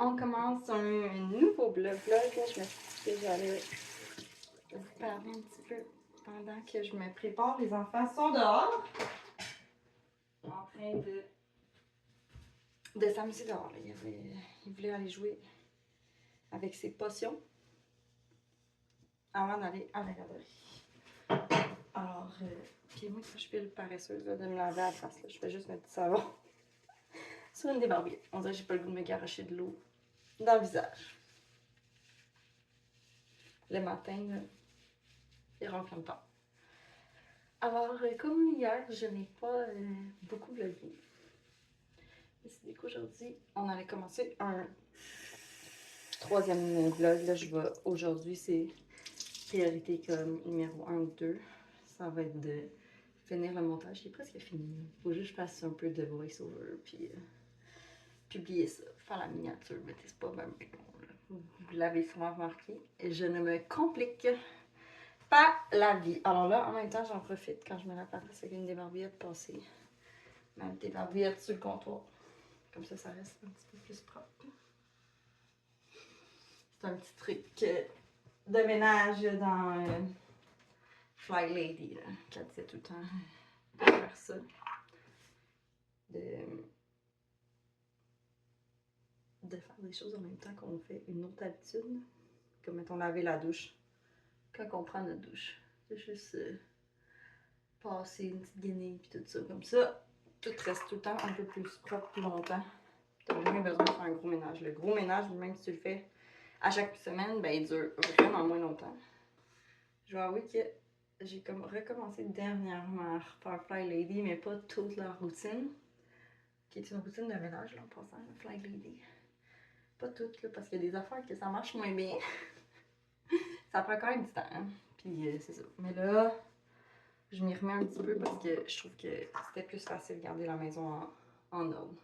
On commence un nouveau vlog. Là, je me suis dit que j'allais vous parler un petit peu pendant que je me prépare. Les enfants sont dehors, en train de s'amuser dehors. Là. Il voulait aller jouer avec ses potions avant d'aller à la garderie. Alors, puis moi, je suis paresseuse là, de me laver à la face. Là. Je fais juste mettre du savon sur une débarbouille. On dirait que j'ai pas le goût de me garocher de l'eau dans le visage. Le matin, là, il rentre comme temps. Alors, comme hier, je n'ai pas beaucoup vlogué. J'ai décidé qu'aujourd'hui, on allait commencer un troisième vlog. Là, aujourd'hui, c'est priorité comme numéro 1 ou 2. Ça va être de finir le montage. Il est presque fini. Il faut juste que je fasse un peu de voice-over, puis publier ça, faire la miniature. Mais c'est pas même bon. Vous l'avez sûrement remarqué. Et je ne me complique pas la vie. Alors là, en même temps, j'en profite quand je me lave la face avec une débarbouillette passée. Même débarbouillette sur le comptoir. Comme ça reste un petit peu plus propre. C'est un petit truc de ménage dans Fly Lady, qu'elle disait tout le temps de faire ça. De faire des choses en même temps qu'on fait une autre habitude. Comme mettons laver la douche. Quand on prend notre douche. C'est juste passer une petite guenille puis tout ça. Comme ça, tout reste tout le temps un peu plus propre plus longtemps. T'as jamais besoin de faire un gros ménage. Le gros ménage, même si tu le fais à chaque semaine, ben il dure vraiment moins longtemps. Je dois avouer que j'ai comme recommencé dernièrement à refaire Fly Lady, mais pas toute la routine. Qui est une routine de ménage, là, en passant, la Fly Lady. Pas toute, là, parce qu'il y a des affaires que ça marche moins bien. Ça prend quand même du temps, hein? Puis c'est ça. Mais là, je m'y remets un petit peu parce que je trouve que c'était plus facile de garder la maison en ordre.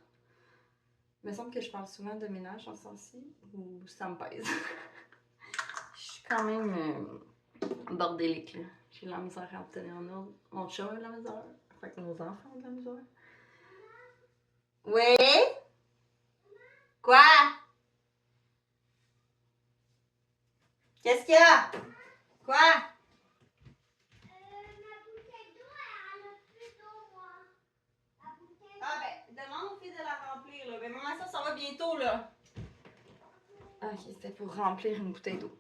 Il me semble que je parle souvent de ménage en ce sens-ci, ou ça me pèse. Je suis quand même bordélique, là. J'ai de la misère à obtenir en ordre. Mon chat a de la misère. Fait que nos enfants ont de la misère. Oui? Quoi? Qu'est-ce qu'il y a? Quoi? Ah ben, demande aux filles de la remplir, là. Ben maman, ça va bientôt, là. Ah, ok, c'était pour remplir une bouteille d'eau.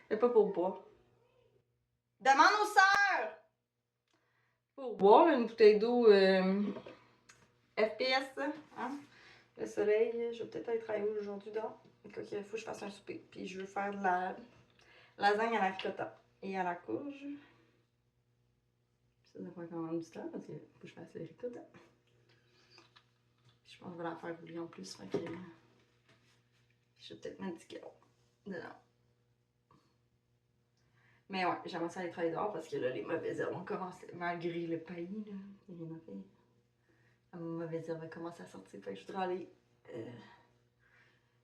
Mais pas pour boire. Demande aux sœurs! Pour boire, une bouteille d'eau FPS, hein? Le soleil, je vais peut-être aller travailler aujourd'hui dehors. Donc, il faut que je fasse un souper. Puis je veux faire de la lasagne à la ricotta et à la courge. Ça prend quand même du temps parce qu'il faut que je fasse la ricotta. Puis je pense que je vais la faire rouler en plus. Fait que je vais peut-être mettre du carreau dedans. Mais ouais, j'aimerais ça aller travailler dehors parce que là, les mauvaises herbes ont commencé, malgré le pays, là, la mauvaise herbe a commencé à sortir. Fait que je voudrais aller,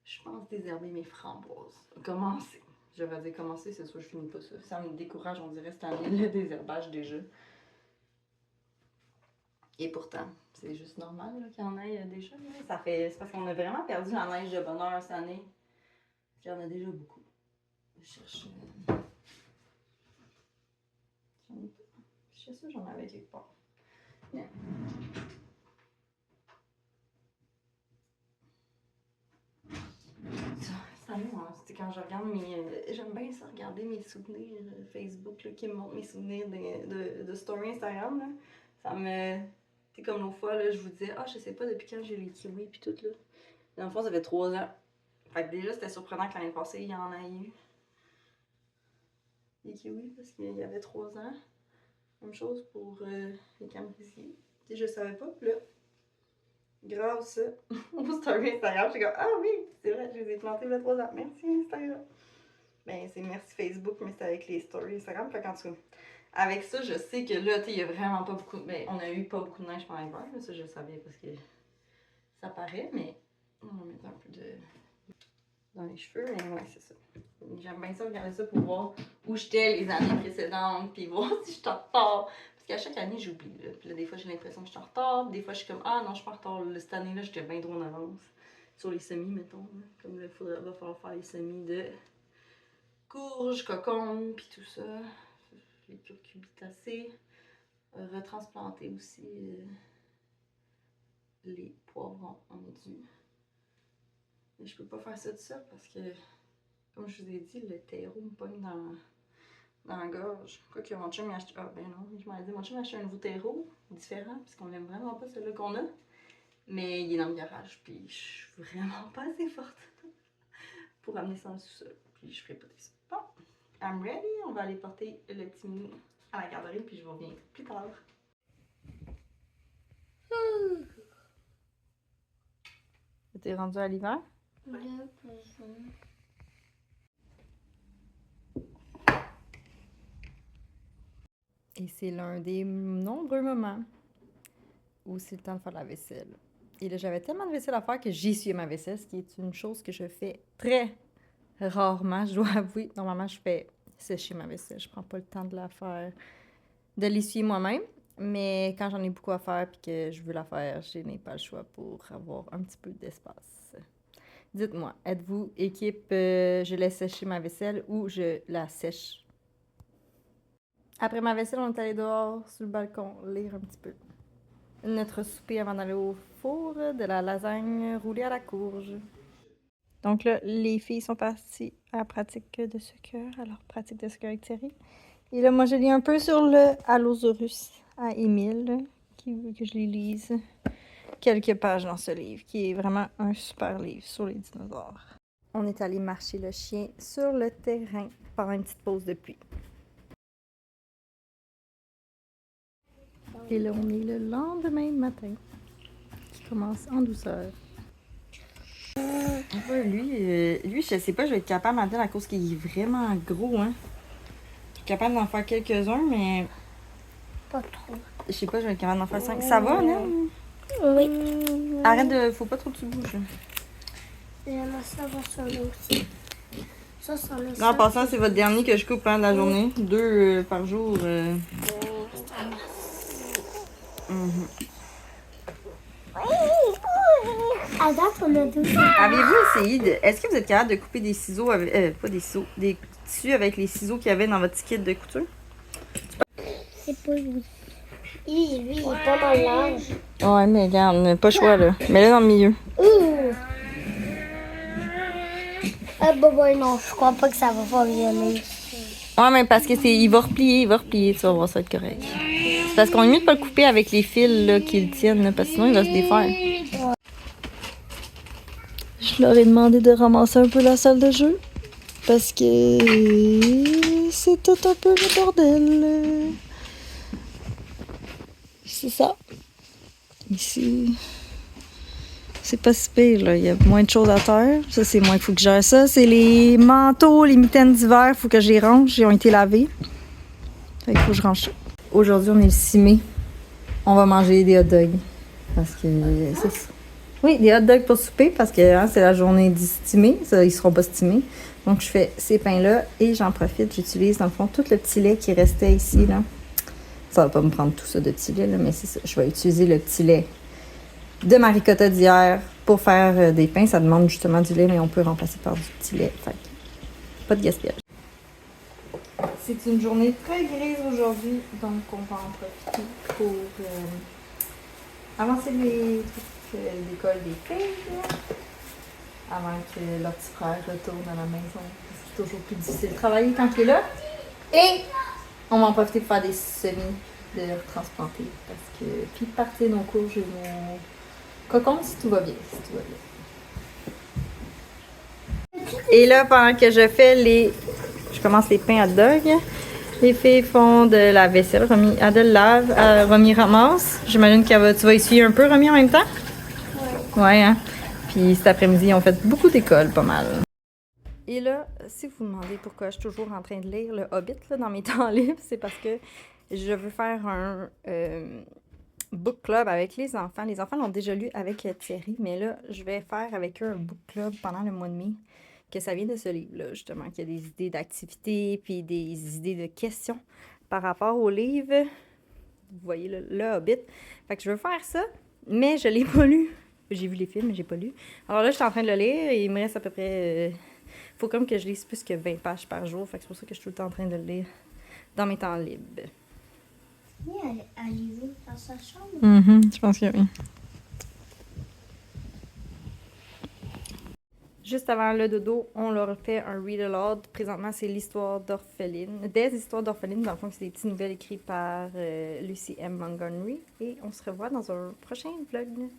je pense, désherber mes framboises. Commencer. Je vais dire commencer, c'est sûr, je finis pas ça. Ça me décourage, on dirait, cette année, le désherbage déjà. Et pourtant, c'est juste normal qu'il y en ait déjà. Ça fait, c'est parce qu'on a vraiment perdu la neige de bonheur cette année. Il y en a déjà beaucoup. Je cherche. J'en ai pas. Je sais ça, j'en avais quelque part. Yeah. Ça, moi, c'est quand je regarde j'aime bien ça, regarder mes souvenirs Facebook là, qui me montrent mes souvenirs de story Instagram. Là. Ça me. C'est comme l'autre fois, là, je vous disais, je sais pas depuis quand j'ai les kiwis puis tout là. Dans le fond, ça fait 3 ans. Fait que déjà, c'était surprenant que l'année passée, il y en a eu. Les kiwis, parce qu'il y avait 3 ans. Même chose pour les cambrisiers. Tu sais, je savais pas, puis là, grâce au story Instagram, j'étais comme, oui, c'est vrai, je les ai plantés il y a 3 ans. Merci Instagram. Ben, c'est merci Facebook, mais c'est avec les stories Instagram. Fait qu'en tout cas, avec ça, je sais que là, il y a vraiment pas beaucoup. Ben, on a eu pas beaucoup de neige pendant l'hiver, ça je savais parce que ça paraît, mais on va mettre un peu de. Dans les cheveux, mais ouais, c'est ça. J'aime bien ça, regarder ça pour voir où j'étais les années précédentes, puis voir si je suis en retard. Parce qu'à chaque année, j'oublie. Puis là, des fois, j'ai l'impression que je suis en retard. Des fois, je suis comme, non, je suis pas en retard. Cette année-là, j'étais bien trop en avance. sur les semis, mettons. Là. Comme là, va falloir faire les semis de courges, cocombes, puis tout ça. Les curcubitacées. Retransplanter aussi les poivrons en dû. Mais je peux pas faire ça tout seul parce que, comme je vous ai dit, le terreau me pogne dans la gorge. Quoi que mon chum m'a acheté. Ah ben non, je m'en ai dit, mon chum m'a acheté un nouveau terreau différent, parce qu'on l'aime vraiment pas celui-là qu'on a. Mais il est dans le garage, puis je suis vraiment pas assez forte pour amener ça en sous-sol. Puis je ferai pas ça. Bon, I'm ready. On va aller porter le petit mini à la garderie, puis je vous reviens plus tard. T'es rendu à l'hiver? Ouais. Et c'est l'un des nombreux moments où c'est le temps de faire la vaisselle. Et là, j'avais tellement de vaisselle à faire que j'ai essuyé ma vaisselle, ce qui est une chose que je fais très rarement, je dois avouer. Normalement, je fais sécher ma vaisselle. Je prends pas le temps de la faire, de l'essuyer moi-même. Mais quand j'en ai beaucoup à faire et que je veux la faire, je n'ai pas le choix pour avoir un petit peu d'espace. Dites-moi, êtes-vous équipe je laisse sécher ma vaisselle ou je la sèche? Après ma vaisselle, on est allé dehors sur le balcon lire un petit peu. Notre souper avant d'aller au four, de la lasagne roulée à la courge. Donc là, les filles sont parties à la pratique de soccer, à leur pratique de soccer avec Thierry. Et là, moi, je lis un peu sur le Allosaurus à Émile, qui veut que je les lise quelques pages dans ce livre, qui est vraiment un super livre sur les dinosaures. On est allé marcher le chien sur le terrain pendant une petite pause de pluie. Et là, on est le lendemain matin, qui commence en douceur. Ouais, lui, je sais pas, je vais être capable maintenant à cause qu'il est vraiment gros, hein. Je suis capable d'en faire quelques-uns, mais Pas trop. je sais pas, je vais être capable d'en faire 5. Ça va, non? Oui. Arrête de... Faut pas trop que tu bouges. J'aimerais ça voir sur l'eau aussi. Ça, Là, en passant, c'est votre dernier que je coupe hein, de la journée. 2 par jour. À date, on a 2. Avez-vous essayé de... Est-ce que vous êtes capable de couper des ciseaux avec... pas des ciseaux, des tissus avec les ciseaux qu'il y avait dans votre kit de couture? C'est pas lui. Lui, il est pas mal large. Ouais, mais regarde, pas le choix, là. Mets-le dans le milieu. Ah, bah, non, je crois pas que ça va pas violer. Ouais, mais parce que il va replier, tu vas voir, ça va être correct. C'est parce qu'on est mieux de pas le couper avec les fils là, qui le tiennent, là, parce que sinon il va se défaire. Je leur ai demandé de ramasser un peu la salle de jeu, parce que c'est tout un peu le bordel. C'est ça. Ici, c'est pas si pire, là. Il y a moins de choses à faire. Ça, c'est moi qu'il faut que je gère ça. C'est les manteaux, les mitaines d'hiver. Il faut que je les range. Ils ont été lavés. Fait qu'il faut que je range ça. Aujourd'hui, on est le 6 mai. On va manger des hot dogs. Parce que c'est ça. Oui, des hot dogs pour souper parce que hein, c'est la journée du 6 mai. Ça, ils seront pas stimés. Donc, je fais ces pains-là et j'en profite. J'utilise, dans le fond, tout le petit lait qui restait ici, là. Ça va pas me prendre tout ça de petit lait, là, mais c'est ça. Je vais utiliser le petit lait de ma ricotta d'hier pour faire des pains. Ça demande justement du lait, mais on peut remplacer par du petit lait. Fait que, pas de gaspillage. C'est une journée très grise aujourd'hui, donc on va en profiter pour avancer les trucs d'école des filles, là, avant que leur petit frère retourne à la maison. C'est toujours plus difficile de travailler quand il est là. Et on va en profiter pour faire des semis de transplanter parce que puis partir nos courges et nos cocons si tout va bien, Et là, pendant que je commence les pains hot dog, les filles font de la vaisselle. Adèle lave, Romy ramasse. J'imagine tu vas essuyer un peu, Romy, en même temps? Ouais, hein? Puis cet après-midi, on fait beaucoup d'école, pas mal. Et là, si vous vous demandez pourquoi je suis toujours en train de lire le Hobbit là, dans mes temps libres, c'est parce que je veux faire un book club avec les enfants. Les enfants l'ont déjà lu avec Thierry, mais là, je vais faire avec eux un book club pendant le mois de mai. Que ça vient de ce livre-là, justement, qu'il y a des idées d'activités puis des idées de questions par rapport au livre. Vous voyez le Hobbit. Fait que je veux faire ça, mais je l'ai pas lu J'ai vu les films, mais j'ai pas lu. Alors là, je suis en train de le lire et il me reste à peu près... faut comme que je lise plus que 20 pages par jour. Fait que c'est pour ça que je suis tout le temps en train de le lire dans mes temps libres. Oui, allez-vous dans sa chambre? Je pense que oui. Juste avant le dodo, on leur fait un read aloud. Présentement, c'est l'histoire d'Orpheline. Des histoires d'Orpheline, dans le fond, c'est des petites nouvelles écrites par Lucy M. Montgomery. Et on se revoit dans un prochain vlog.